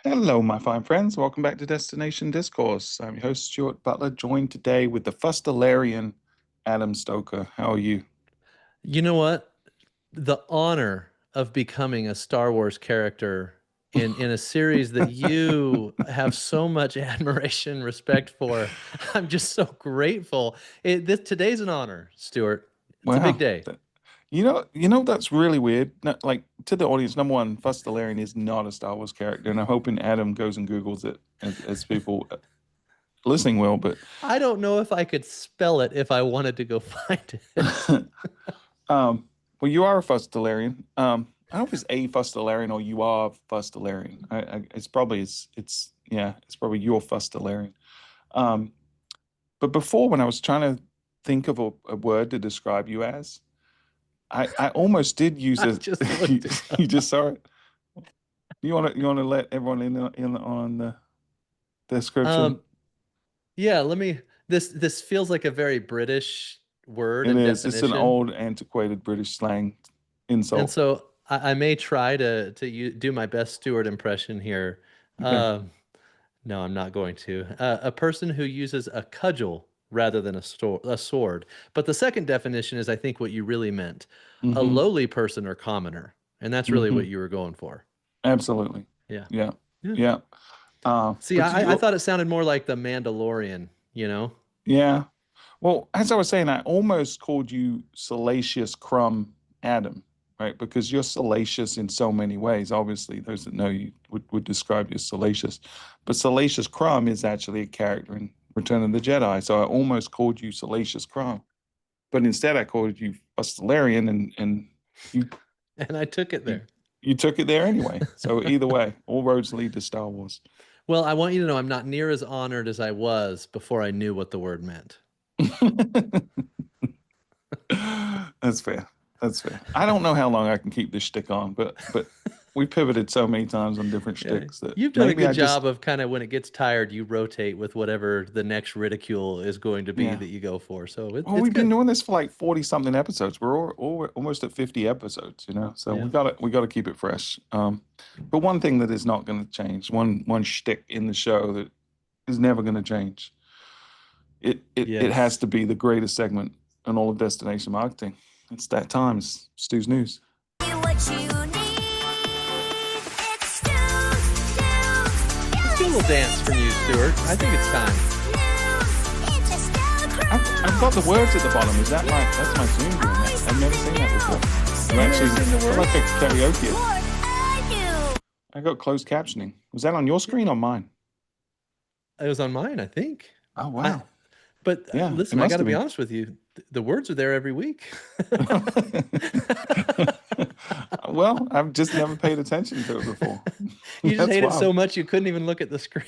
Hello, my fine friends. Welcome back to Destination Discourse. I'm your host, Stuart Butler, joined today with the Fustalarian Adam Stoker. How are you? You know what? The honor of becoming a Star Wars character in a series that you have so much admiration and respect for. I'm just so grateful. Today's an honor, Stuart. It's a big Wow. day. That's really weird. Like to the audience, number one, Fustalarian is not a Star Wars character, and I'm hoping Adam goes and Googles it as people listening will. But I don't know if I could spell it if I wanted to go find it. well, you are a Fustalarian. I don't know if it's a Fustalarian or you are Fustalarian. It's probably it's probably your Fustalarian. Um, But before, when I was trying to think of a word to describe you as, I almost did use I a. just You, looked it you up. just saw it. You want to let everyone in on the description. Um, yeah, this feels like a very British word It and is. It's an definition. old, antiquated British slang And insult. so I may try do my best Stewart impression here. Okay. Um, no, I'm not going to. A person who uses a cudgel rather than a sword. But the second definition is, I think, what you really meant. A Mm-hmm. lowly person or commoner. And that's really Mm-hmm. what you were going for. Absolutely. Yeah. Yeah. Yeah. Yeah. See, But I you, thought it sounded more like the Mandalorian, you know? yeah. Well, as I was saying, I almost called you Salacious Crumb Adam, right? Because you're salacious in so many ways. Obviously, those that know you would describe you as salacious. But Salacious Crumb is actually a character in Return of the Jedi. So I almost called you Salacious Crumb. But instead I called you Fustalarian and you And I took it you there. you took it there anyway. So either way, all roads lead to Star Wars. Well, I want you to know I'm not near as honored as I was before I knew what the word meant. That's fair. That's fair. I don't know how long I can keep this shtick on, but we pivoted so many times on different Yeah, shticks that you've done a maybe good I job just of kind of when it gets tired, you rotate with whatever the next ridicule is going to be yeah. that you go for. So Well, it's we've been good. doing this for like 40 something episodes. We're almost at 50 episodes, you know. So Yeah. we gotta keep it fresh. But one thing that is not going to change, one shtick in the show that is never going to change. It has Yes. to be the greatest segment in all of destination marketing. It's that time. It's Stu's News. What you need, it's Let's do a little dance from you, Stuart. I think it's time. It's a Stoker. I've got the words at the bottom. Is that that's my Zoom doing that? I've never seen that before. I'm You've never actually seen the I like words? a karaoke it. What I I got closed captioning. Was that on your screen or mine? It was on mine, I think. Oh I wow. but Yeah, it listen, I got must to have be been. honest with you. The words are there every week. Well, I've just never paid attention to it before. You just That's hate it wild. so much you couldn't even look at the screen.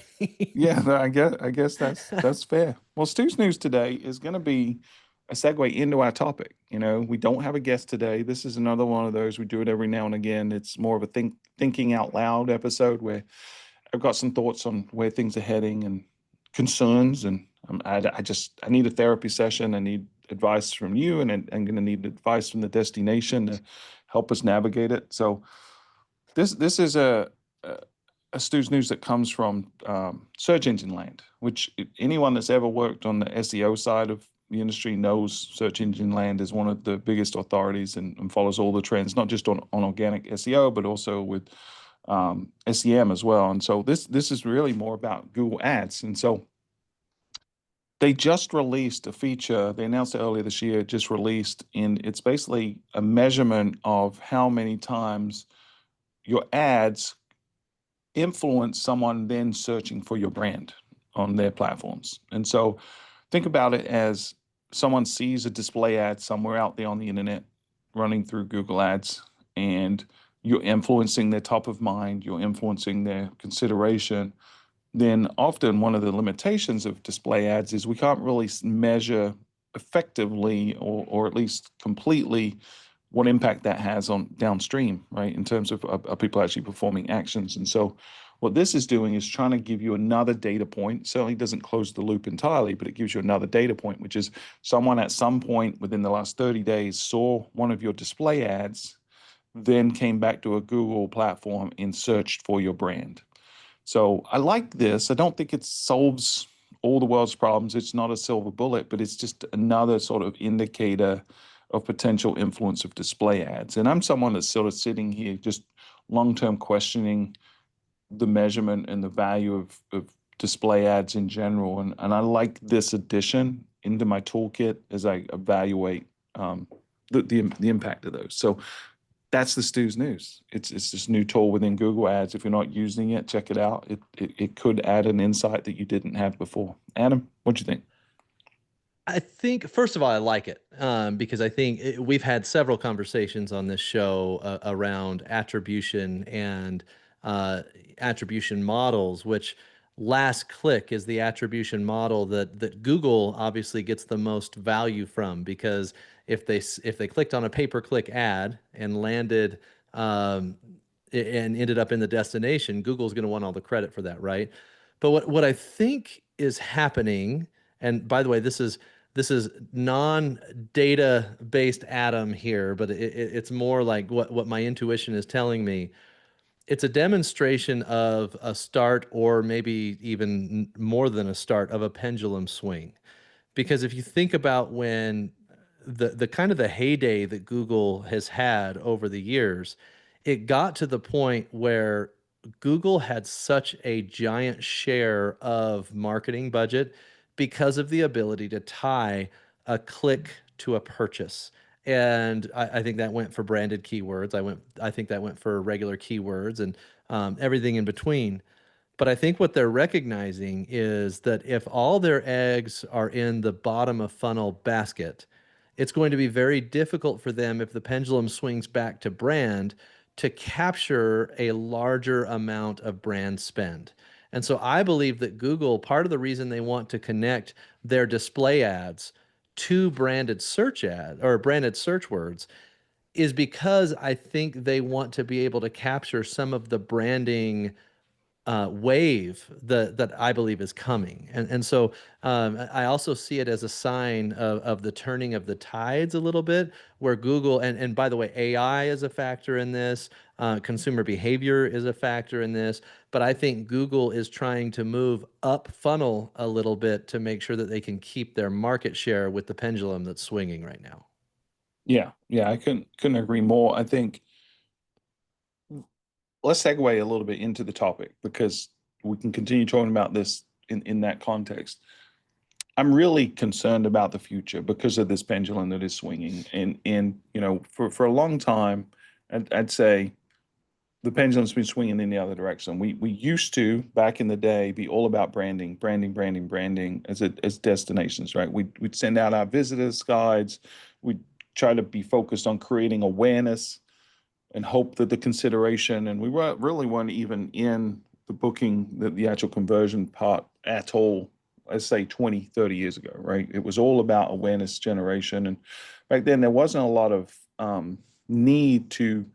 Yeah, no, I guess that's fair. Well, Stu's News today is going to be a segue into our topic. You know, we don't have a guest today. This is another one of those we do it every now and again. It's more of a thinking out loud episode where I've got some thoughts on where things are heading and concerns, and I need a therapy session. I need advice from you, and I'm going to need advice from the destination to help us navigate it. So this is a Stu's News that comes from search engine land, which anyone that's ever worked on the SEO side of the industry knows search engine land is one of the biggest authorities and follows all the trends, not just on organic SEO, but also with SEM as well. And so this is really more about Google Ads. And so they just released a feature. They announced it earlier this year. Just released, and it's basically a measurement of how many times your ads influence someone then searching for your brand on their platforms. And so think about it as someone sees a display ad somewhere out there on the internet running through Google Ads, and you're influencing their top of mind, you're influencing their consideration. Then often one of the limitations of display ads is we can't really measure effectively or at least completely what impact that has on downstream, right? In terms of people actually performing actions. And so what this is doing is trying to give you another data point. Certainly doesn't close the loop entirely, but it gives you another data point, which is someone at some point within the last 30 days saw one of your display ads, then came back to a Google platform and searched for your brand. So I like this. I don't think it solves all the world's problems. It's not a silver bullet, but it's just another sort of indicator of potential influence of display ads. And I'm someone that's sort of sitting here just long-term questioning the measurement and the value of display ads in general. And I like this addition into my toolkit as I evaluate the impact of those. So that's the Stu's News. It's this new tool within Google Ads. If you're not using it, check it out. It could add an insight that you didn't have before. Adam, what do you think? I think, first of all, I like it because I think we've had several conversations on this show around attribution and attribution models, which last click is the attribution model that Google obviously gets the most value from, because if they clicked on a pay-per-click ad and landed and ended up in the destination, Google's going to want all the credit for that, right? But what I think is happening, and by the way, this is non-data based Adam here, but it's more like what my intuition is telling me. It's a demonstration of a start, or maybe even more than a start, of a pendulum swing. Because if you think about when the kind of the heyday that Google has had over the years, it got to the point where Google had such a giant share of marketing budget because of the ability to tie a click to a purchase. And I think that went for branded keywords. I think that went for regular keywords and everything in between. But I think what they're recognizing is that if all their eggs are in the bottom of funnel basket, it's going to be very difficult for them, if the pendulum swings back to brand, to capture a larger amount of brand spend. And so I believe that Google, part of the reason they want to connect their display ads to branded search ad or branded search words is because I think they want to be able to capture some of the branding wave that I believe is coming. And so I also see it as a sign of the turning of the tides a little bit, where Google, and by the way, AI is a factor in this, consumer behavior is a factor in this, but I think Google is trying to move up funnel a little bit to make sure that they can keep their market share with the pendulum that's swinging right now. Yeah, I couldn't agree more. I think let's segue a little bit into the topic because we can continue talking about this in that context. I'm really concerned about the future because of this pendulum that is swinging, and for a long time, I'd say the pendulum's been swinging in the other direction. We used to, back in the day, be all about branding as destinations, right? We'd send out our visitors guides. We'd try to be focused on creating awareness and hope that the consideration, and we weren't even in the booking, the actual conversion part at all, let's say 20, 30 years ago, right? It was all about awareness generation. And back then there wasn't a lot of need to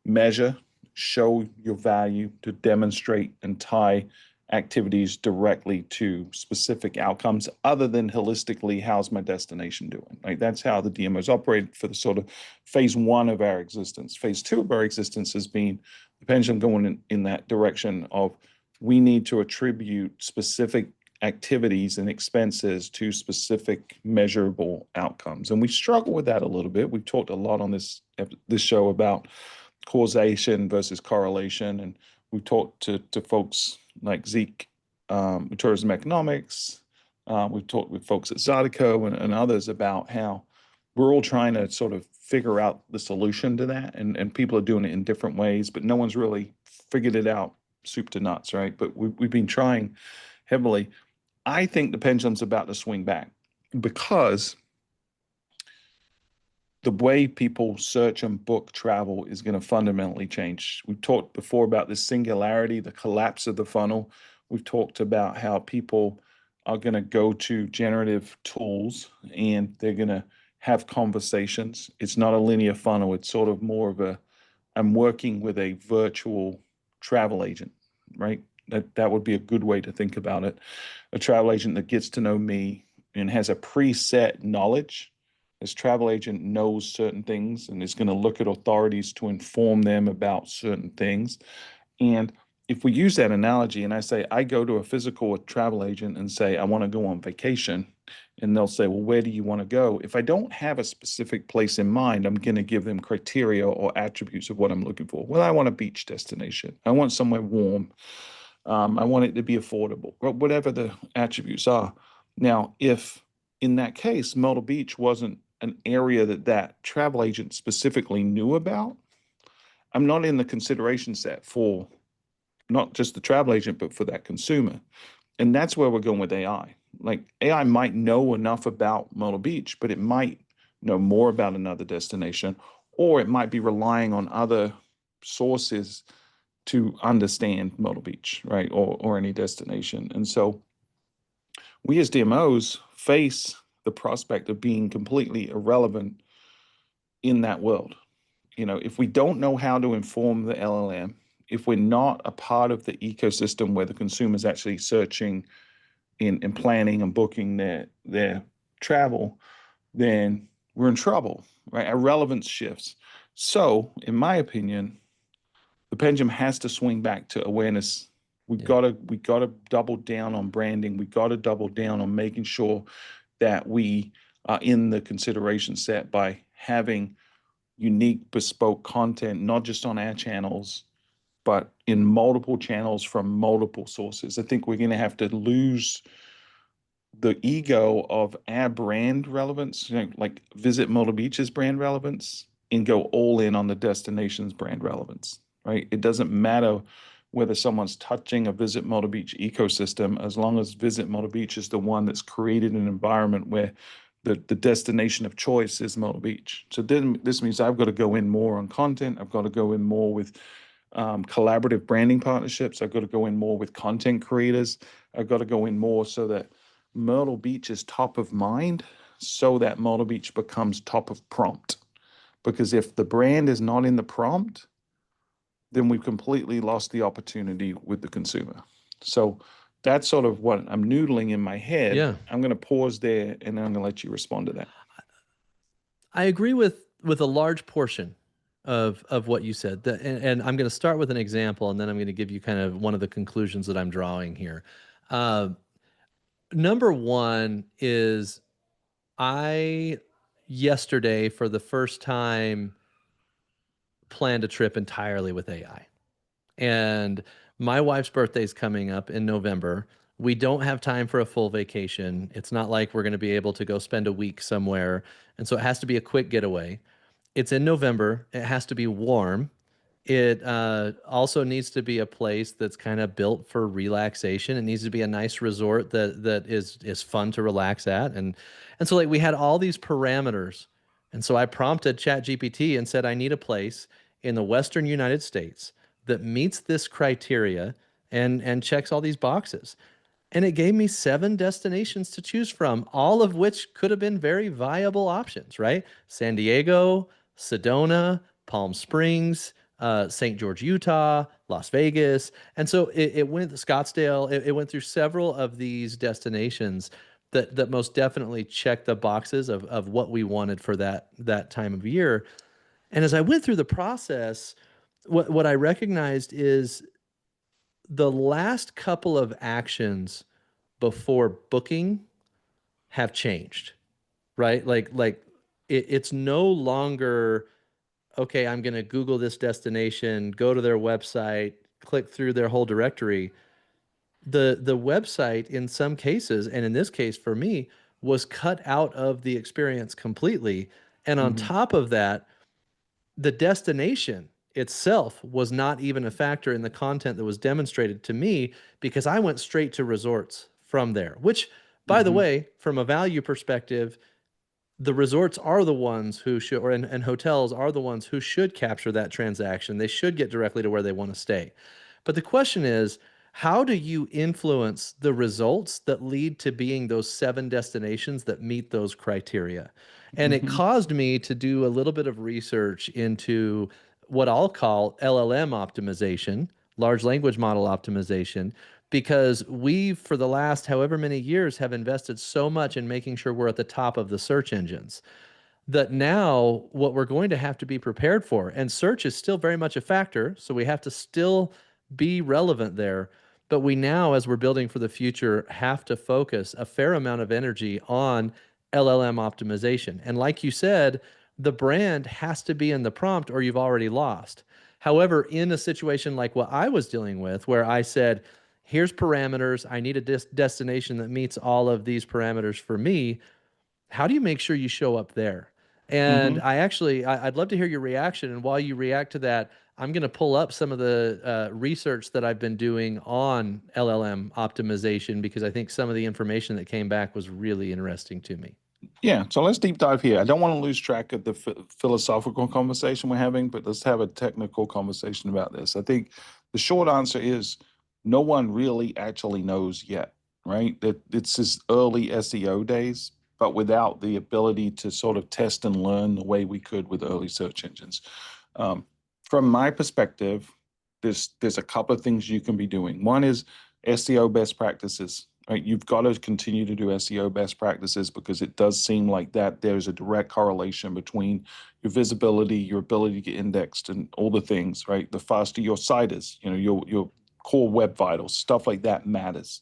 measure, show your value, to demonstrate and tie activities directly to specific outcomes other than holistically, how's my destination doing? Like that's how the DMOs operate for the sort of phase one of our existence. Phase two of our existence has been the pendulum going in that direction of we need to attribute specific activities and expenses to specific measurable outcomes. And we struggle with that a little bit. We've talked a lot on this show about causation versus correlation. And we talked to folks like Zeke with tourism economics. We've talked with folks at Zydeco and others about how we're all trying to sort of figure out the solution to that. And people are doing it in different ways, but no one's really figured it out soup to nuts, right? But we've been trying heavily. I think the pendulum's about to swing back because the way people search and book travel is going to fundamentally change. We've talked before about this singularity, the collapse of the funnel. We've talked about how people are going to go to generative tools and they're going to have conversations. It's not a linear funnel. It's sort of more of I'm working with a virtual travel agent, right? That would be a good way to think about it. A travel agent that gets to know me and has a preset knowledge. This travel agent knows certain things and is going to look at authorities to inform them about certain things. And if we use that analogy and I say, I go to a physical travel agent and say, I want to go on vacation, and they'll say, well, where do you want to go? If I don't have a specific place in mind, I'm going to give them criteria or attributes of what I'm looking for. Well, I want a beach destination. I want somewhere warm. I want it to be affordable, whatever the attributes are. Now, if in that case, Myrtle Beach wasn't an area that that travel agent specifically knew about, I'm not in the consideration set for not just the travel agent, but for that consumer. And that's where we're going with AI. Like AI might know enough about Myrtle Beach, but it might know more about another destination, or it might be relying on other sources to understand Myrtle Beach, right? Or any destination. And so we as DMOs face the prospect of being completely irrelevant in that world. If we don't know how to inform the LLM, if we're not a part of the ecosystem where the consumer is actually searching and planning and booking their travel, then we're in trouble, right? Our relevance shifts. So, in my opinion, the pendulum has to swing back to awareness. We gotta double down on branding. We gotta double down on making sure that we are in the consideration set by having unique, bespoke content, not just on our channels, but in multiple channels from multiple sources. I think we're going to have to lose the ego of our brand relevance, like Visit Myrtle Beach's brand relevance, and go all in on the destination's brand relevance, right? It doesn't matter whether someone's touching a Visit Myrtle Beach ecosystem, as long as Visit Myrtle Beach is the one that's created an environment where the destination of choice is Myrtle Beach. So then this means I've got to go in more on content. I've got to go in more with collaborative branding partnerships. I've got to go in more with content creators. I've got to go in more so that Myrtle Beach is top of mind, so that Myrtle Beach becomes top of prompt. Because if the brand is not in the prompt, then we've completely lost the opportunity with the consumer. So that's sort of what I'm noodling in my head. Yeah. I'm going to pause there and then I'm going to let you respond to that. I agree with a large portion of what you said. And I'm going to start with an example, and then I'm going to give you kind of one of the conclusions that I'm drawing here. Number one is I yesterday, for the first time, planned a trip entirely with AI. And my wife's birthday is coming up in November. We don't have time for a full vacation. It's not like we're going to be able to go spend a week somewhere. And so it has to be a quick getaway. It's in November. It has to be warm. It also needs to be a place that's kind of built for relaxation. It needs to be a nice resort that is fun to relax at. And so like we had all these parameters. And so I prompted ChatGPT and said, I need a place in the Western United States that meets this criteria and checks all these boxes. And it gave me 7 destinations to choose from, all of which could have been very viable options, right? San Diego, Sedona, Palm Springs, St. George, Utah, Las Vegas. And so it went to Scottsdale. It went through several of these destinations that most definitely checked the boxes of what we wanted for that time of year. And as I went through the process, what I recognized is the last couple of actions before booking have changed, right? Like it's no longer, okay, I'm going to Google this destination, go to their website, click through their whole directory. The website in some cases, and in this case for me, was cut out of the experience completely. And on top of that, the destination itself was not even a factor in the content that was demonstrated to me, because I went straight to resorts from there, which, by the way, from a value perspective, the resorts are the ones who should, and hotels are the ones who should capture that transaction. They should get directly to where they want to stay. But the question is, how do you influence the results that lead to being those 7 destinations that meet those criteria? And it caused me to do a little bit of research into what I'll call LLM optimization, large language model optimization, because we, for the last however many years, have invested so much in making sure we're at the top of the search engines, that now what we're going to have to be prepared for, and search is still very much a factor, so we have to still be relevant there. But we now, as we're building for the future, have to focus a fair amount of energy on LLM optimization. And like you said, the brand has to be in the prompt or you've already lost. However, in a situation like what I was dealing with, where I said, here's parameters, I need a destination that meets all of these parameters for me, how do you make sure you show up there? And Mm-hmm. I'd love to hear your reaction. And while you react to that, I'm going to pull up some of the research that I've been doing on LLM optimization because I think some of the information that came back was really interesting to me. Yeah, so let's deep dive here. I don't want to lose track of the philosophical conversation we're having, but let's have a technical conversation about this. I think the short answer is no one really actually knows yet, right? That it's this early SEO days, but without the ability to sort of test and learn the way we could with early search engines. Um, from my perspective, there's a couple of things you can be doing. One is SEO best practices, right? You've got to continue to do SEO best practices because it does seem like that there's a direct correlation between your visibility, your ability to get indexed, and all the things, right? The faster your site is, your core web vitals, stuff like that matters.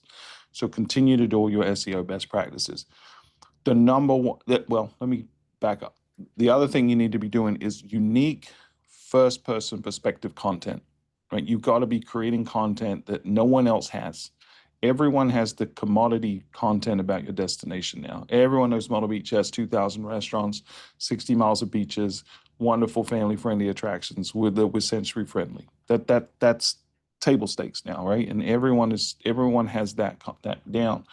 So continue to do all your SEO best practices. The number one, well, let me back up. The other thing you need to be doing is unique first person perspective content, right? You've got to be creating content that no one else has. Everyone has the commodity content about your destination now. Everyone knows Myrtle Beach has 2,000 restaurants, 60 miles of beaches, wonderful family-friendly attractions with sensory friendly. That's table stakes now, right? And everyone has that down.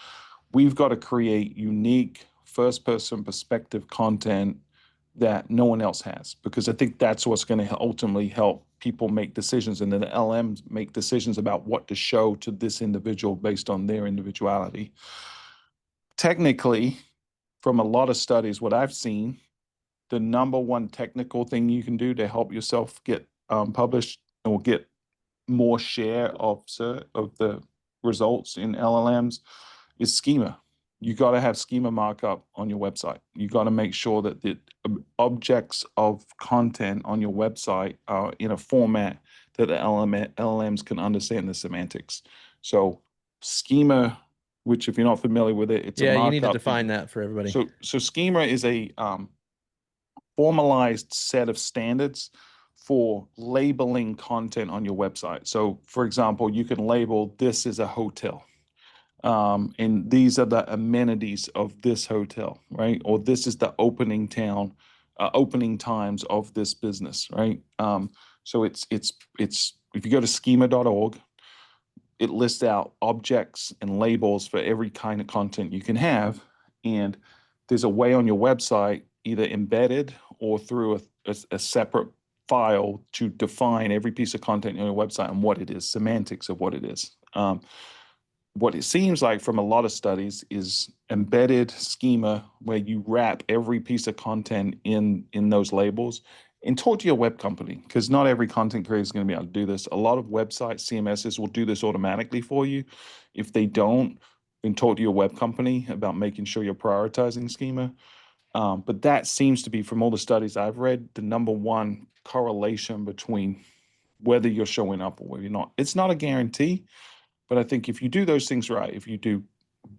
We've got to create unique first-person perspective content that no one else has, because I think that's what's going to ultimately help people make decisions, and then the LMs make decisions about what to show to this individual based on their individuality. Technically, from a lot of studies, what I've seen, the number one technical thing you can do to help yourself get published or get more share of the results in LLMs is schema. You got to have schema markup on your website. You got to make sure that the objects of content on your website are in a format that the LLMs can understand the semantics. So schema, which if you're not familiar with it, it's a Yeah, markup. you need to define that for everybody. So schema is a formalized set of standards for labeling content on your website. So for example, you can label this as a hotel. And these are the amenities of this hotel, right? Or this is the opening times of this business, right? So it's if you go to schema.org, it lists out objects and labels for every kind of content you can have, and there's a way on your website, either embedded or through a separate file, to define every piece of content on your website and what it is, semantics of what it is. What it seems like from a lot of studies is embedded schema, where you wrap every piece of content in those labels, and talk to your web company, because not every content creator is going to be able to do this. A lot of websites, CMSs will do this automatically for you. If they don't, then talk to your web company about making sure you're prioritizing schema. But that seems to be, from all the studies I've read, the number one correlation between whether you're showing up or whether you're not. It's not a guarantee, but I think if you do those things right, if you do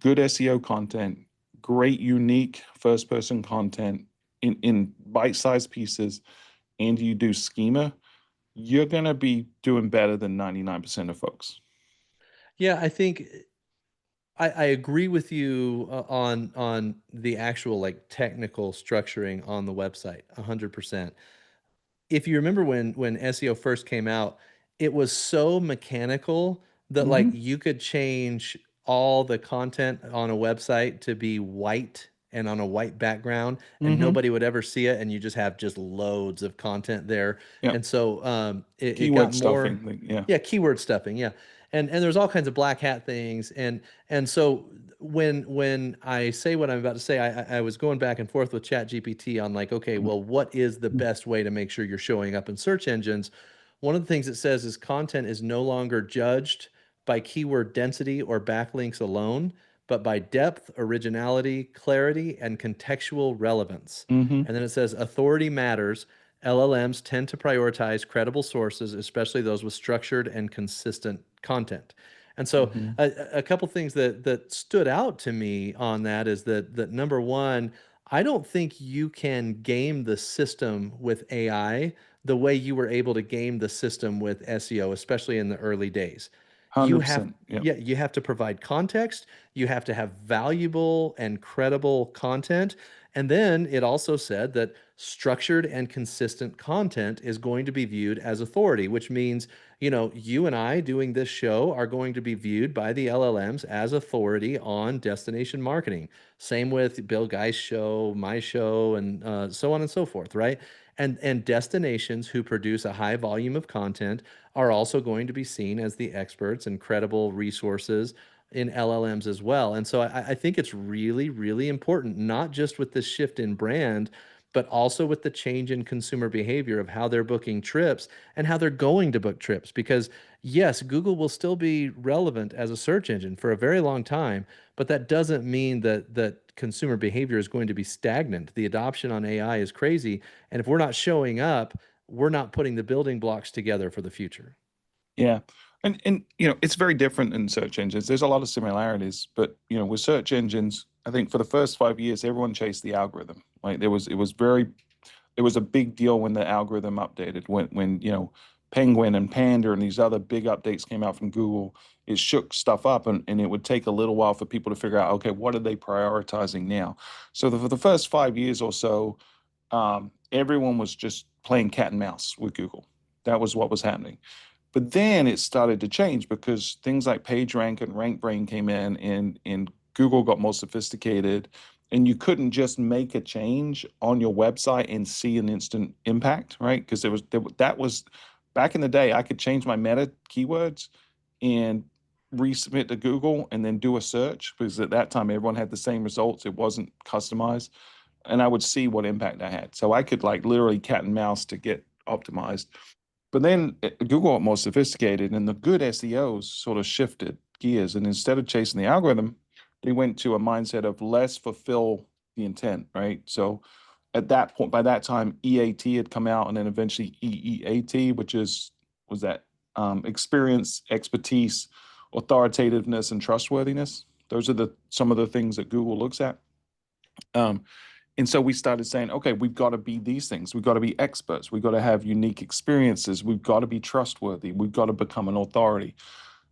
good SEO content, great, unique first person content in bite-sized pieces, and you do schema, you're going to be doing better than 99% of folks. Yeah, I think I agree with you on the actual like technical structuring on the website, 100%. If you remember when SEO first came out, it was so mechanical that like Mm-hmm. you could change all the content on a website to be white and on a white background, and Mm-hmm. nobody would ever see it, and you just have just loads of content there. Yeah. And so it got Keyword more, stuffing. Yeah. yeah, keyword stuffing, yeah. And there's all kinds of black hat things, and so when I say what I'm about to say, I was going back and forth with ChatGPT on like, okay, well, what is the best way to make sure you're showing up in search engines? One of the things it says is content is no longer judged by keyword density or backlinks alone, but by depth, originality, clarity, and contextual relevance. Mm-hmm. And then it says authority matters. LLMs tend to prioritize credible sources, especially those with structured and consistent content. And so Mhm. a couple things that stood out to me on that is that number one, I don't think you can game the system with AI the way you were able to game the system with SEO, especially in the early days. You have 100%. Yeah. yeah, you have to provide context, you have to have valuable and credible content, and then it also said that structured and consistent content is going to be viewed as authority, which means, you and I doing this show are going to be viewed by the LLMs as authority on destination marketing. Same with Bill Guy's show, my show, and so on and so forth, right? And destinations who produce a high volume of content are also going to be seen as the experts and credible resources in LLMs as well. And so I think it's really, really important, not just with this shift in brand, but also with the change in consumer behavior of how they're booking trips and how they're going to book trips. Because yes, Google will still be relevant as a search engine for a very long time, but that doesn't mean that consumer behavior is going to be stagnant. The adoption on AI is crazy, and if we're not showing up, we're not putting the building blocks together for the future. Yeah. And it's very different in search engines. There's a lot of similarities, but with search engines, I think for the first 5 years, everyone chased the algorithm. Like it was a big deal when the algorithm updated. When Penguin and Panda and these other big updates came out from Google, it shook stuff up, and it would take a little while for people to figure out, okay, what are they prioritizing now? So for the first 5 years or so, everyone was just playing cat and mouse with Google. That was what was happening. But then it started to change because things like PageRank and RankBrain came in, and Google got more sophisticated, and you couldn't just make a change on your website and see an instant impact, right? Because that was back in the day. I could change my meta keywords and resubmit to Google and then do a search, because at that time everyone had the same results. It wasn't customized, and I would see what impact I had. So I could like literally cat and mouse to get optimized. But then Google got more sophisticated, and the good SEOs sort of shifted gears. And instead of chasing the algorithm, they went to a mindset of let's fulfill the intent, right? So at that point, by that time, EAT had come out, and then eventually EEAT, which was that experience, expertise, authoritativeness, and trustworthiness. Those are some of the things that Google looks at. Um, and so we started saying, okay, we've got to be these things. We've got to be experts. We've got to have unique experiences. We've got to be trustworthy. We've got to become an authority.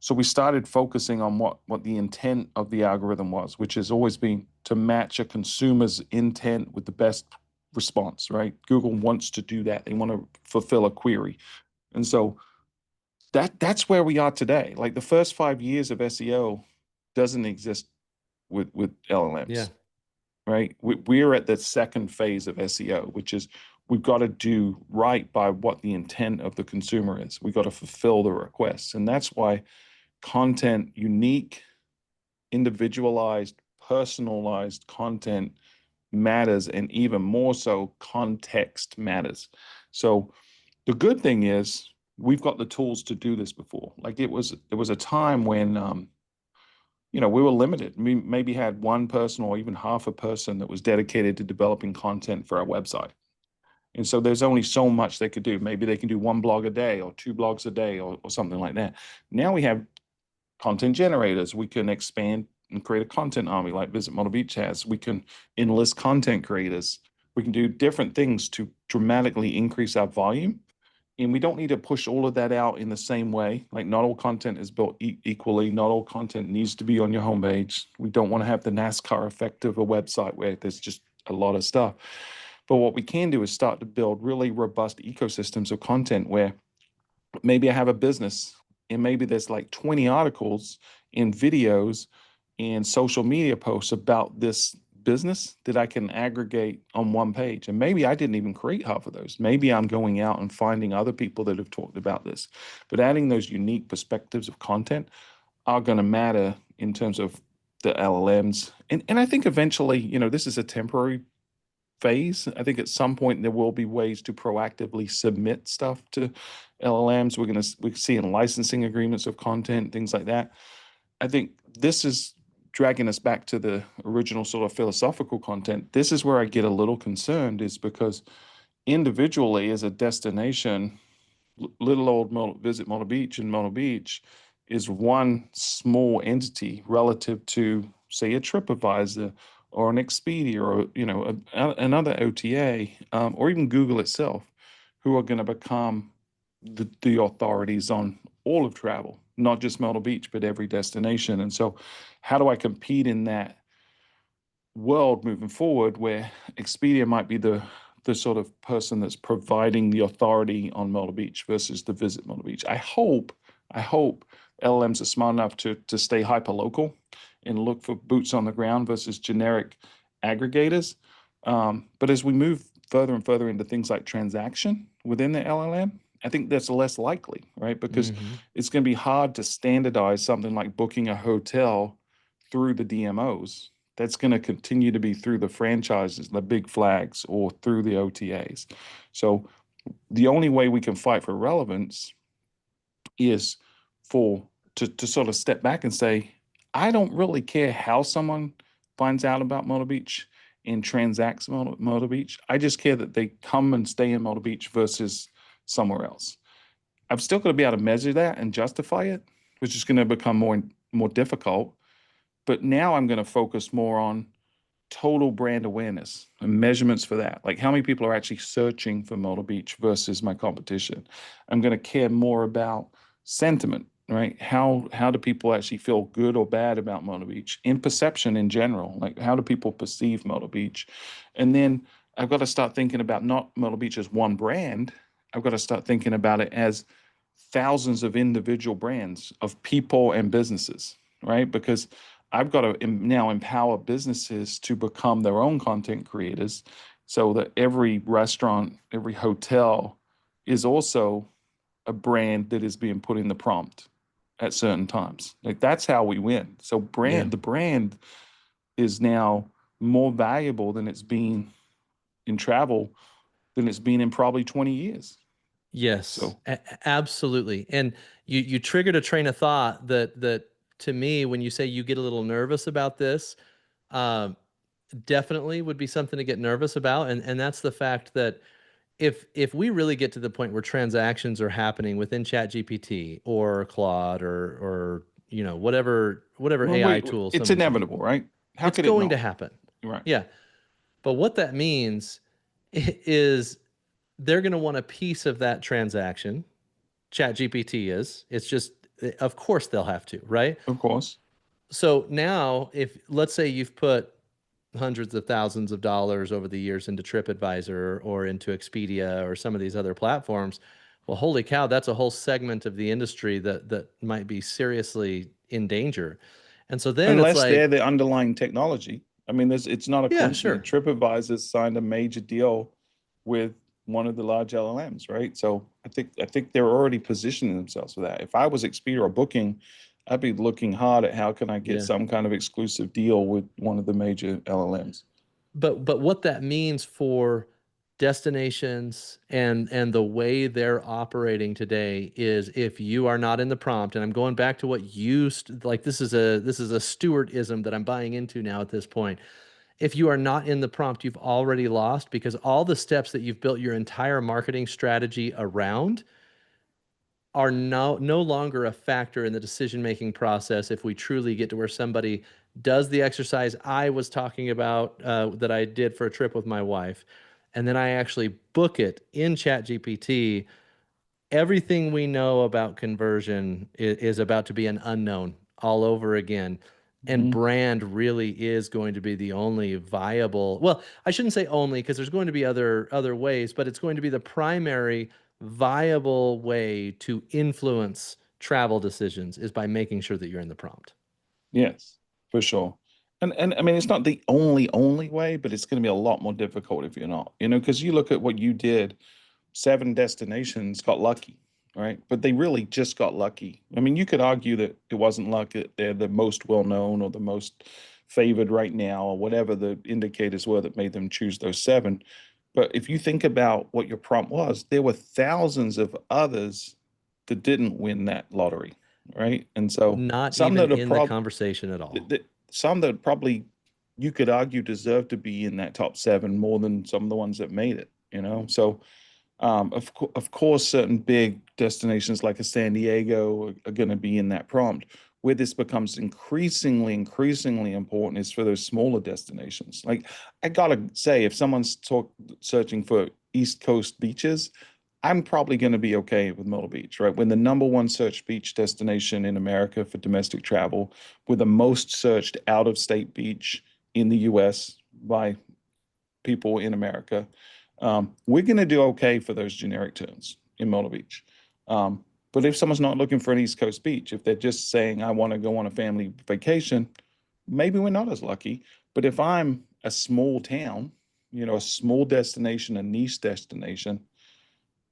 So we started focusing on what the intent of the algorithm was, which has always been to match a consumer's intent with the best response, right? Google wants to do that. They want to fulfill a query. And so that's where we are today. Like the first 5 years of SEO doesn't exist with Yeah. LLMs, right? We're at the second phase of SEO, which is we've got to do right by what the intent of the consumer is. We've got to fulfill the requests. And that's why content, unique, individualized, personalized content matters, and even more so, context matters. So the good thing is we've got the tools to do this before. Like there was a time when we were limited. We maybe had one person or even half a person that was dedicated to developing content for our website. And so there's only so much they could do. Maybe they can do one blog a day or two blogs a day or something like that. Now we have content generators. We can expand and create a content army like Visit Model Beach has. We can enlist content creators. We can do different things to dramatically increase our volume. And we don't need to push all of that out in the same way. Like not all content is built equally. Not all content needs to be on your homepage. We don't want to have the NASCAR effect of a website where there's just a lot of stuff. But what we can do is start to build really robust ecosystems of content where maybe I have a business and maybe there's like 20 articles and videos and social media posts about this business that I can aggregate on one page. And maybe I didn't even create half of those. Maybe I'm going out and finding other people that have talked about this. But adding those unique perspectives of content are going to matter in terms of the LLMs. And I think eventually, this is a temporary phase. I think at some point there will be ways to proactively submit stuff to LLMs. We're seeing licensing agreements of content, things like that. I think this is dragging us back to the original sort of philosophical content. This is where I get a little concerned, is because individually as a destination, little old Visit Myrtle Beach and Myrtle Beach is one small entity relative to, say, a TripAdvisor or an Expedia or another OTA, or even Google itself, who are going to become the authorities on all of travel, not just Myrtle Beach, but every destination. And so, how do I compete in that world moving forward where Expedia might be the sort of person that's providing the authority on Myrtle Beach versus the Visit Myrtle Beach? I hope LLMs are smart enough to stay hyper local and look for boots on the ground versus generic aggregators. But as we move further and further into things like transaction within the LLM, I think that's less likely, right? Because it's going to be hard to standardize something like booking a hotel through the DMOs. That's going to continue to be through the franchises, the big flags, or through the OTAs. So the only way we can fight for relevance is to sort of step back and say, I don't really care how someone finds out about Myrtle Beach and transacts Myrtle Beach. I just care that they come and stay in Myrtle Beach versus somewhere else. I'm still going to be able to measure that and justify it, which is going to become more difficult. But now I'm going to focus more on total brand awareness and measurements for that. Like how many people are actually searching for Myrtle Beach versus my competition. I'm going to care more about sentiment, right? How do people actually feel good or bad about Myrtle Beach in perception in general? Like how do people perceive Myrtle Beach? And then I've got to start thinking about not Myrtle Beach as one brand. I've got to start thinking about it as thousands of individual brands of people and businesses, right? Because I've got to now empower businesses to become their own content creators so that every restaurant, every hotel is also a brand that is being put in the prompt at certain times. Like that's how we win. So the brand is now more valuable than it's been in travel than it's been in probably 20 years. Yes, So absolutely. And you triggered a train of thought that to me, when you say you get a little nervous about this, um, definitely would be something to get nervous about. And that's the fact that if we really get to the point where transactions are happening within ChatGPT or Claude or whatever AI tool it's someone's using, inevitable, right? How it's could it going to not? happen. Right. Yeah. But what that means is they're going to want a piece of that transaction. ChatGPT is. It's just, of course, they'll have to, right? Of course. So now, if let's say you've put hundreds of thousands of dollars over the years into TripAdvisor or into Expedia or some of these other platforms, well, holy cow, that's a whole segment of the industry that might be seriously in danger. And so then it's Unless they're like, the underlying technology. I mean, it's not a yeah, coincidence. sure. TripAdvisor signed a major deal with one of the large LLMs, right? So I think they're already positioning themselves for that. If I was Expedia or Booking, I'd be looking hard at how can I get Yeah. some kind of exclusive deal with one of the major LLMs. But what that means for destinations and the way they're operating today is if you are not in the prompt, and I'm going back to what like this is a Stuartism that I'm buying into now at this point. If you are not in the prompt, you've already lost because all the steps that you've built your entire marketing strategy around are no longer a factor in the decision-making process if we truly get to where somebody does the exercise I was talking about that I did for a trip with my wife, and then I actually book it in ChatGPT. Everything we know about conversion is about to be an unknown all over again. And Mhm. brand really is going to be the only viable, well, I shouldn't say only because there's going to be other ways, but it's going to be the primary viable way to influence travel decisions is by making sure that you're in the prompt. Yes, for sure. And I mean, it's not the only way, but it's going to be a lot more difficult if you're not, because you look at what you did, 7 destinations got lucky, right? But they really just got lucky. I mean, you could argue that it wasn't luck that they're the most well known or the most favored right now or whatever the indicators were that made them choose those 7. But if you think about what your prompt was, there were thousands of others that didn't win that lottery, right? And so Not some even that are in the probably conversation at all. some that probably you could argue deserve to be in that top 7 more than some of the ones that made it. So of course, certain big destinations like a San Diego are going to be in that prompt. Where this becomes increasingly important is for those smaller destinations. Like, I gotta say, if someone's searching for East Coast beaches, I'm probably going to be okay with Myrtle Beach, right? When the number one search beach destination in America for domestic travel, with the most searched out of state beach in the US by people in America, we're going to do okay for those generic terms in Myrtle Beach. But if someone's not looking for an East Coast beach, if they're just saying, I want to go on a family vacation, maybe we're not as lucky. But if I'm a small town, a small destination, a niche destination,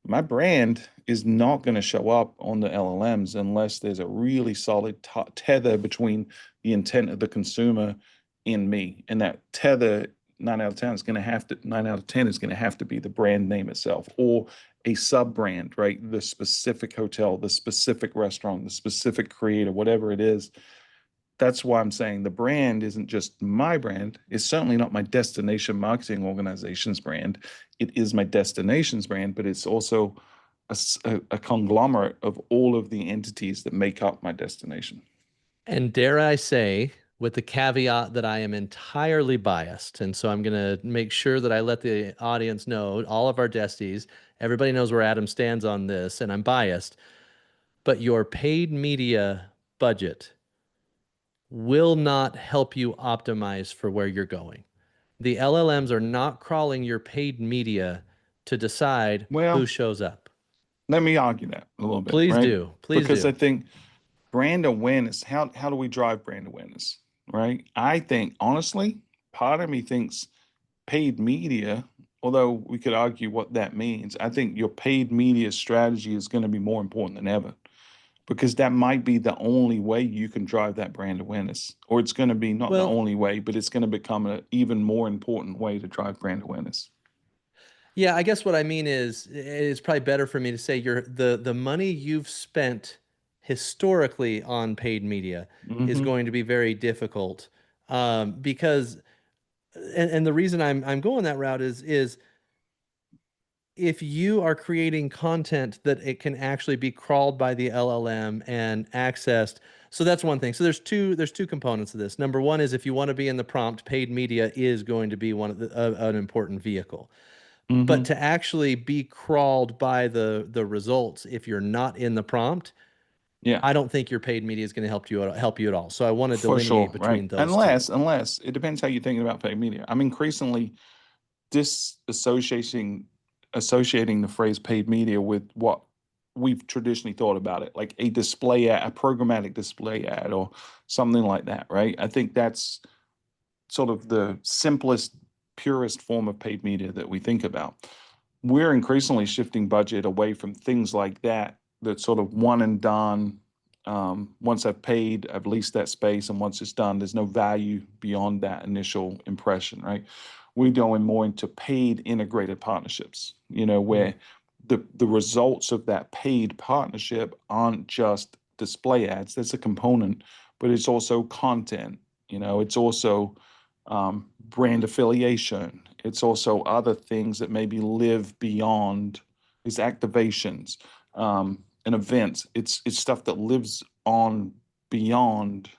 my brand is not going to show up on the LLMs unless there's a really solid tether between the intent of the consumer and me. And that tether, 9 out of 10 is going to have to 9 out of 10 is going to have to be the brand name itself, or a sub brand, right? The specific hotel, the specific restaurant, the specific creator, whatever it is. That's why I'm saying the brand isn't just my brand. It's certainly not my destination marketing organization's brand. It is my destination's brand, but it's also a conglomerate of all of the entities that make up my destination. And dare I say, with the caveat that I am entirely biased. And so I'm going to make sure that I let the audience know, all of our desties, everybody knows where Adam stands on this, and I'm biased. But your paid media budget will not help you optimize for where you're going. The LLMs are not crawling your paid media to decide Well, who shows up. let me argue that a little bit, Please right? do. Please Because do. I think brand awareness, how do we drive brand awareness, right? I think, honestly, part of me thinks paid media, although we could argue what that means, I think your paid media strategy is going to be more important than ever, because that might be the only way you can drive that brand awareness. Or it's going to be not the Well, only way, but it's going to become an even more important way to drive brand awareness. yeah, I guess what I mean is it's probably better for me to say the money you've spent historically on paid media is Hmm. going to be very difficult, because and the reason I'm going that route is if you are creating content that it can actually be crawled by the LLM and accessed. So that's one thing. So there's two components of this. Number one is if you want to be in the prompt, paid media is going to be one of an important vehicle. But Hmm. to actually be crawled by the results, if you're not in the prompt, Yeah, I don't think your paid media is going to help you at all. So I want to for delineate sure, right? between those two. Unless it depends how you're thinking about paid media. I'm increasingly associating the phrase paid media with what we've traditionally thought about it, like a display ad, a programmatic display ad, or something like that, right? I think that's sort of the simplest, purest form of paid media that we think about. We're increasingly shifting budget away from things like that, that sort of one and done. Once I've paid, I've leased that space, and once it's done, there's no value beyond that initial impression, right? We're going more into paid integrated partnerships, where the results of that paid partnership aren't just display ads. That's a component, but it's also content. It's also brand affiliation. It's also other things that maybe live beyond these activations and events. It's stuff that lives on beyond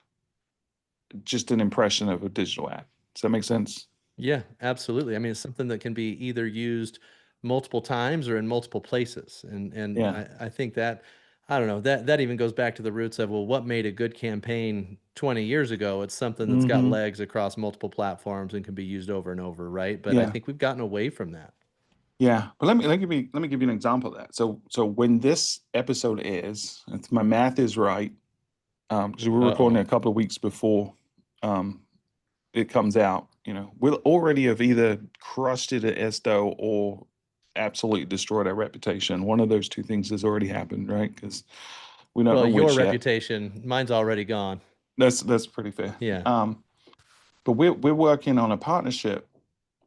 just an impression of a digital ad. Does that make sense? Yeah, absolutely. I mean, it's something that can be either used multiple times or in multiple places. And Yeah. I think that I don't know, that even goes back to the roots of, well, what made a good campaign 20 years ago? It's something that's got Hmm. legs across multiple platforms and can be used over and over, right? But I Yeah. think we've gotten away from that. Yeah. But let me give you an example of that. So when this episode airs, if my math is right, because we're recording it Uh-oh. a couple of weeks before um, it comes out, we'll already have either crushed it at Esto or absolutely destroyed our reputation. One of those two things has already happened, right? Because we don't Well, know your which yet. reputation, mine's already gone. That's pretty fair. Yeah. But we're working on a partnership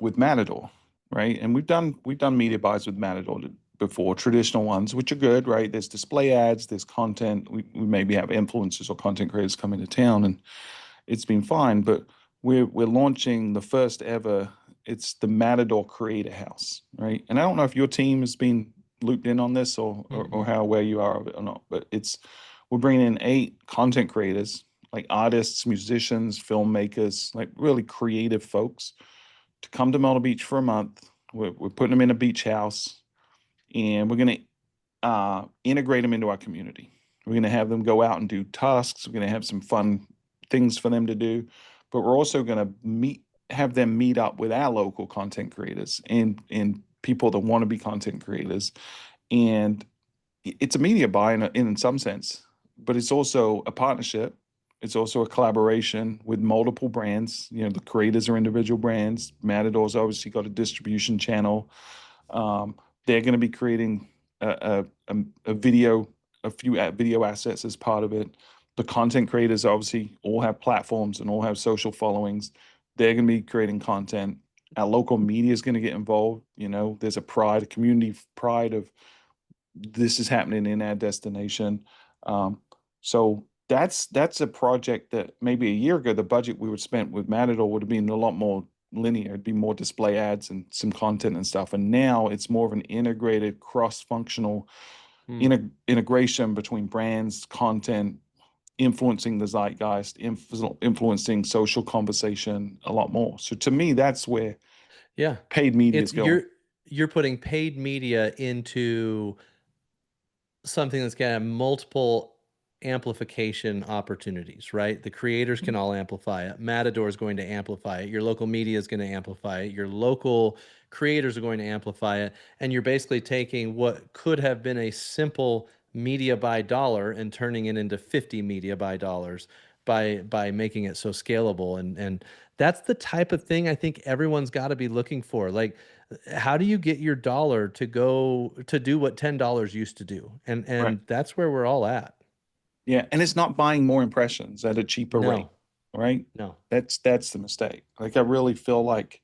with Matador, right? And we've done media buys with Matador before, traditional ones, which are good, right? There's display ads, there's content. We maybe have influencers or content creators come into town, and it's been fine. But we're launching the first ever It's the Matador Creator House, right? And I don't know if your team has been looped in on this or how aware you are of it or not, but we're bringing in 8 content creators, like artists, musicians, filmmakers, like really creative folks to come to Myrtle Beach for a month. We're putting them in a beach house, and we're going to integrate them into our community. We're going to have them go out and do tasks. We're going to have some fun things for them to do, but we're also going to have them meet up with our local content creators and people that want to be content creators. And it's a media buy in some sense, but it's also a partnership. It's also a collaboration with multiple brands. You know, the creators are individual brands. Matador's obviously got a distribution channel. They're going to be creating a video, a few video assets as part of it. The content creators obviously all have platforms and all have social followings. They're going to be creating content. Our local media is going to get involved. You know, there's a community pride of this is happening in our destination. So that's a project that maybe a year ago, the budget we would spend with Matador would have been a lot more linear. It'd be more display ads and some content and stuff. And now it's more of an integrated, cross-functional integration between brands, content, influencing the zeitgeist, influencing social conversation a lot more. So to me, that's where paid media is going. You're putting paid media into something that's got multiple amplification opportunities, right? The creators can all amplify it. Matador is going to amplify it. Your local media is going to amplify it. Your local creators are going to amplify it. And you're basically taking what could have been a simple media by dollar and turning it into 50 media by dollars by making it so scalable. And that's the type of thing I think everyone's got to be looking for. Like, how do you get your dollar to go to do what $10 used to do? And Right. that's where we're all at. Yeah, and it's not buying more impressions at a cheaper rate, right? No. That's the mistake. Like I really feel like,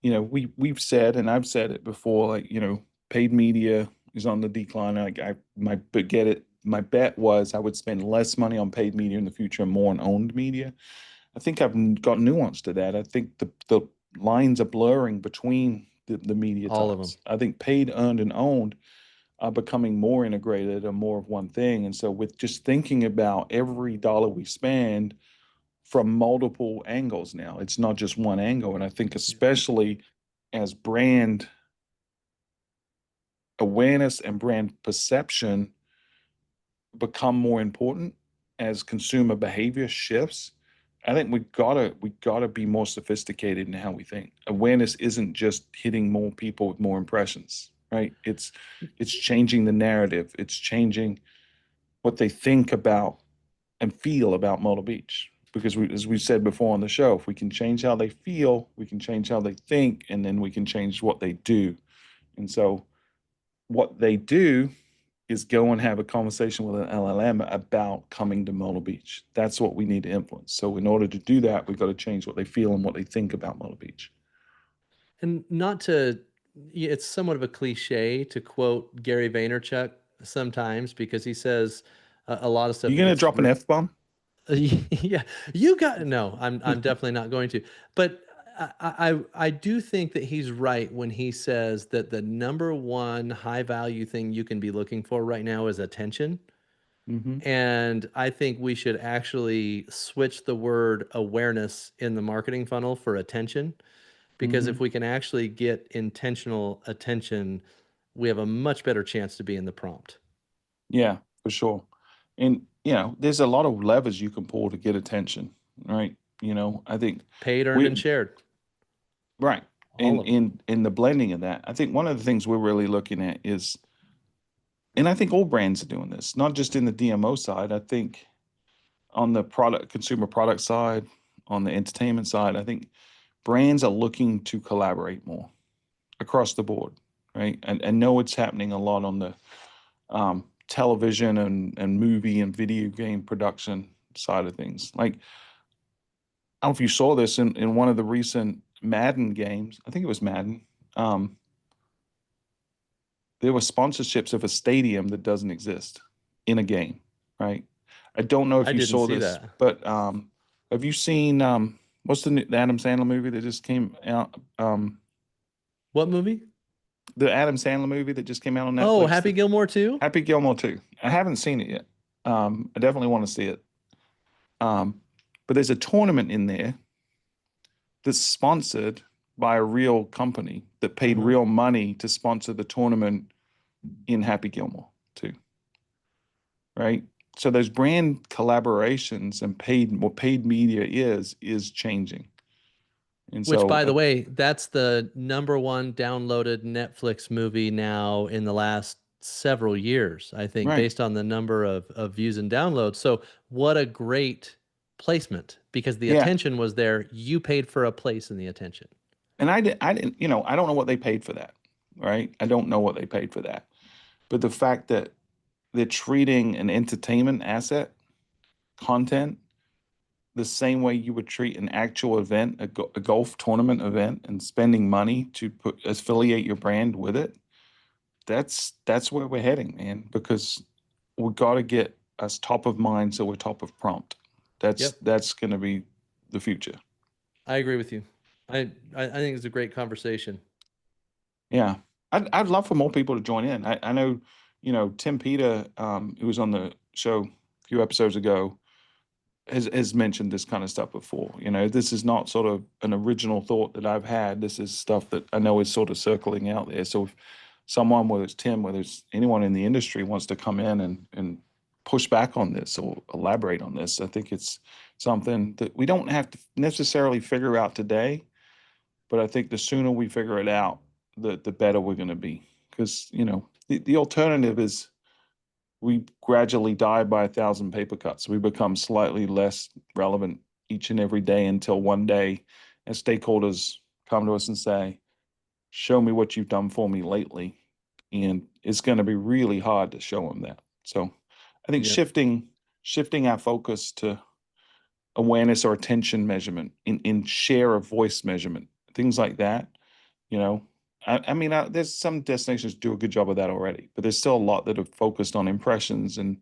you know, we've said, and I've said it before, like, you know, paid media is on the decline. Like my bet was I would spend less money on paid media in the future and more on owned media. I think I've got nuance to that. I think the lines are blurring between the media All of types. them. I think paid, earned, and owned are becoming more integrated and more of one thing. And so with just thinking about every dollar we spend from multiple angles now, it's not just one angle. And I think especially as brand awareness and brand perception become more important as consumer behavior shifts, I think we gotta be more sophisticated in how we think. Awareness isn't just hitting more people with more impressions, right? It's changing the narrative. It's changing what they think about and feel about Myrtle Beach. Because as we said before on the show, if we can change how they feel, we can change how they think, and then we can change what they do. And so what they do is go and have a conversation with an LLM about coming to Myrtle Beach. That's what we need to influence. So in order to do that, we've got to change what they feel and what they think about Myrtle Beach. And not to, it's somewhat of a cliche to quote Gary Vaynerchuk sometimes because he says a lot of stuff. You gonna drop an F-bomb? Yeah, you got no. I'm definitely not going to. But I do think that he's right when he says that the number one high value thing you can be looking for right now is attention. Mm-hmm. And I think we should actually switch the word awareness in the marketing funnel for attention. Because if we can actually get intentional attention, we have a much better chance to be in the prompt. Yeah, for sure. And you know, there's a lot of levers you can pull to get attention, right? You know, I think Paid, earned, and shared. right. All And of them. in the blending of that, I think one of the things we're really looking at is, and I think all brands are doing this, not just in the DMO side. I think on the consumer product side, on the entertainment side, I think brands are looking to collaborate more across the board, right? And know it's happening a lot on the television and movie and video game production side of things. Like, I don't know if you saw this in one of the recent Madden games. I think it was Madden. There were sponsorships of a stadium that doesn't exist in a game, right? I don't know if I you didn't saw see this, that. but have you seen What's the Adam Sandler movie that just came out? What movie? The Adam Sandler movie that just came out on Netflix. Oh, Happy Gilmore 2? Happy Gilmore 2. I haven't seen it yet. I definitely want to see it. But there's a tournament in there that's sponsored by a real company that paid real money to sponsor the tournament in Happy Gilmore 2. Right? So those brand collaborations and what paid media is changing. And Which, so by the way, that's the #1 downloaded Netflix movie now in the last several years, I think, right. based on the number of views and downloads. So what a great placement, because the Yeah. attention was there. You paid for a place in the attention. And I didn't, I don't know what they paid for that, right? I don't know what they paid for that. But the fact that they're treating an entertainment asset, content, the same way you would treat an actual event, a golf tournament event, and spending money to affiliate your brand with it, that's where we're heading, man, because we've got to get us top of mind so we're top of prompt. That's going to be the future. I agree with you. I think it's a great conversation. Yeah. I'd love for more people to join in. I know, Tim Peter, who was on the show a few episodes ago, has mentioned this kind of stuff before. This is not sort of an original thought that I've had. This is stuff that I know is sort of circling out there. So if someone, whether it's Tim, whether it's anyone in the industry, wants to come in and push back on this or elaborate on this, I think it's something that we don't have to necessarily figure out today. But I think the sooner we figure it out, the better we're going to be. Because, the alternative is we gradually die by 1,000 paper cuts. We become slightly less relevant each and every day until one day, as stakeholders come to us and say, show me what you've done for me lately. And it's going to be really hard to show them that. So I think shifting our focus to awareness or attention measurement, in share of voice measurement, things like that, I mean, there's some destinations do a good job of that already, but there's still a lot that are focused on impressions and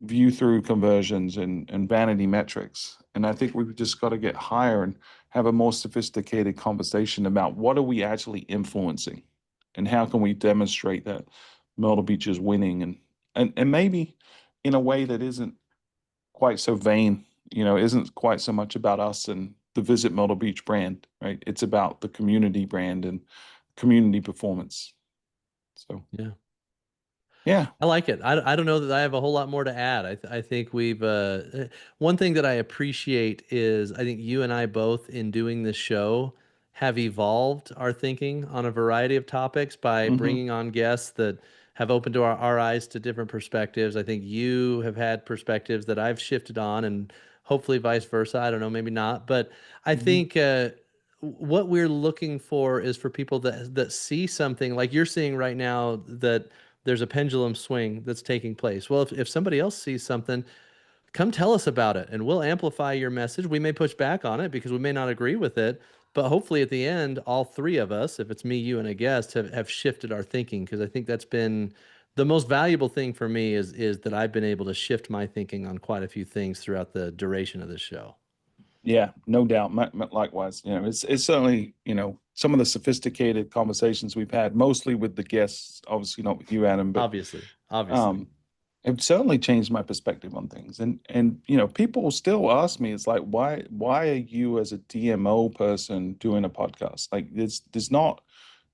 view through conversions and vanity metrics. And I think we've just got to get higher and have a more sophisticated conversation about what are we actually influencing and how can we demonstrate that Myrtle Beach is winning and maybe in a way that isn't quite so vain, isn't quite so much about us and the Visit Myrtle Beach brand, right? It's about the community brand and community performance. So yeah, I like it. I don't know that I have a whole lot more to add. I think we've one thing that I appreciate is I think you and I both, in doing this show, have evolved our thinking on a variety of topics by bringing on guests that have opened our eyes to different perspectives. I think you have had perspectives that I've shifted on, and hopefully vice versa. I don't know, maybe not, but I think what we're looking for is for people that see something like you're seeing right now, that there's a pendulum swing that's taking place. Well, if somebody else sees something, come tell us about it and we'll amplify your message. We may push back on it because we may not agree with it, but hopefully at the end, all three of us, if it's me, you, and a guest, have shifted our thinking, because I think that's been the most valuable thing for me is that I've been able to shift my thinking on quite a few things throughout the duration of this show. Yeah, no doubt. Likewise, it's certainly, some of the sophisticated conversations we've had, mostly with the guests, obviously not with you, Adam, but Obviously. it certainly changed my perspective on things. And people still ask me, it's like, why are you as a DMO person doing a podcast? Like there's not,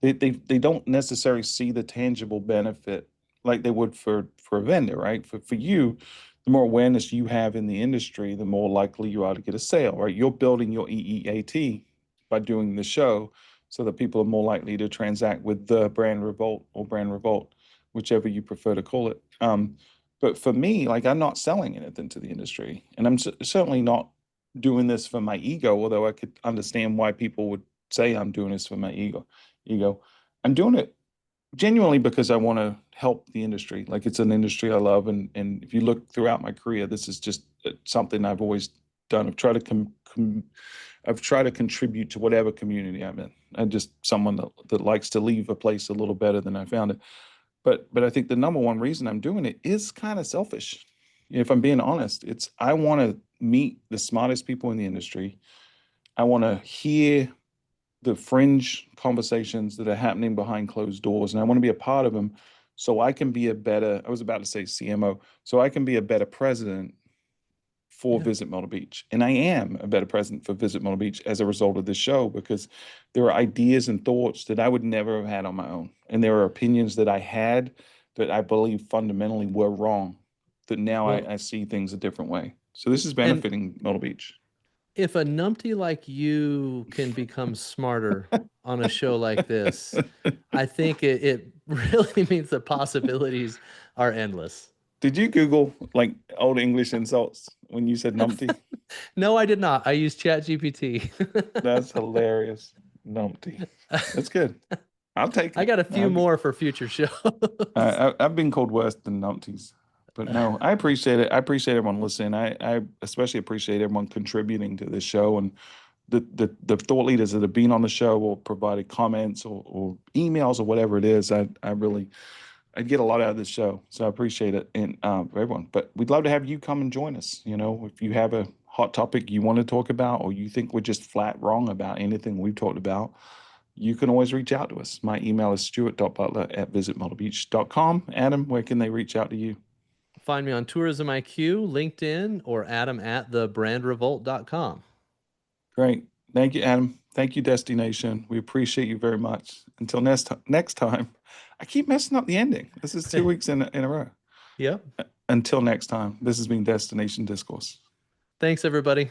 they don't necessarily see the tangible benefit like they would for a vendor, right? For you, the more awareness you have in the industry, the more likely you are to get a sale, right? You're building your EEAT by doing the show so that people are more likely to transact with the brand revolt or brand revolt, whichever you prefer to call it. But for me, like, I'm not selling anything to the industry, and I'm certainly not doing this for my ego, although I could understand why people would say I'm doing this for my ego. I'm doing it genuinely because I want to help the industry. Like, it's an industry I love, and if you look throughout my career, this is just something I've always done. I've tried to contribute to whatever community I'm in. I'm just someone that likes to leave a place a little better than I found it. But I think the number one reason I'm doing it is kind of selfish. If I'm being honest, I want to meet the smartest people in the industry. I want to hear the fringe conversations that are happening behind closed doors, and I want to be a part of them so I can be a better, I was about to say CMO, so I can be a better president for Yeah. Visit Myrtle Beach. And I am a better president for Visit Myrtle Beach as a result of this show, because there are ideas and thoughts that I would never have had on my own. And there are opinions that I had that I believe fundamentally were wrong, that now Well, I see things a different way. So this is and benefiting Myrtle Beach. if a numpty like you can become smarter on a show like this, I think it really means the possibilities are endless. Did you Google like old English insults when you said numpty? No, I did not. I used ChatGPT. That's hilarious. Numpty. That's good. I'll take I it. got a few more for future shows. I've been called worse than numpties, but no, I appreciate it. I appreciate everyone listening. I especially appreciate everyone contributing to this show, and the thought leaders that have been on the show or provided comments or emails or whatever it is. I get a lot out of this show, so I appreciate it, and for everyone. But we'd love to have you come and join us. You know, if you have a hot topic you want to talk about, or you think we're just flat wrong about anything we've talked about, you can always reach out to us. My email is stuart.butler@visitmyrtlebeach.com. Adam, where can they reach out to you? Find me on Tourism IQ, LinkedIn, or adam@thebrandrevolt.com. Great. Thank you, Adam. Thank you, Destination. We appreciate you very much. Until next time. I keep messing up the ending. This is 2 weeks in a row. Yep. Until next time, this has been Destination Discourse. Thanks, everybody.